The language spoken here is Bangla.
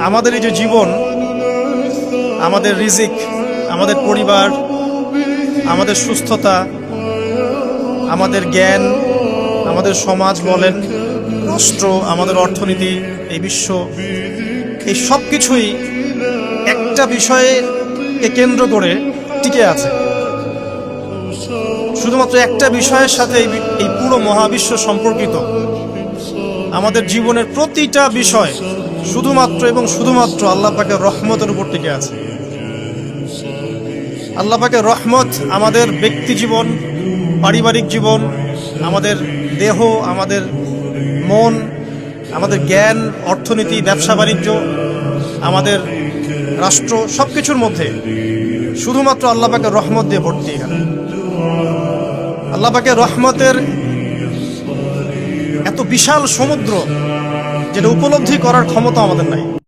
আমাদের এই যে জীবন, আমাদের রিজিক, আমাদের পরিবার, আমাদের সুস্থতা, আমাদের জ্ঞান, আমাদের সমাজ বলেন, রাষ্ট্র, আমাদের অর্থনীতি, এই বিশ্ব, এই সব কিছুই একটা বিষয়কে কেন্দ্র করে টিকে আছে। শুধুমাত্র একটা বিষয়ের সাথে এই পুরো মহাবিশ্ব সম্পর্কিত। আমাদের জীবনের প্রতিটা বিষয় শুধুমাত্র এবং শুধুমাত্র আল্লাহ পাকের রহমতের উপর টিকে আছে। আল্লাহ পাকের রহমত আমাদের ব্যক্তি জীবন, পারিবারিক জীবন, আমাদের দেহ, আমাদের মন, আমাদের জ্ঞান, অর্থনীতি, ব্যবসা বাণিজ্য, আমাদের রাষ্ট্র, সব কিছুর মধ্যে শুধুমাত্র আল্লাহ পাকের রহমত দিয়ে ভর্তি। এখানে আল্লাহ পাকের রহমতের এত বিশাল সমুদ্র, যেটা উপলব্ধি করার ক্ষমতা আমাদের নাই।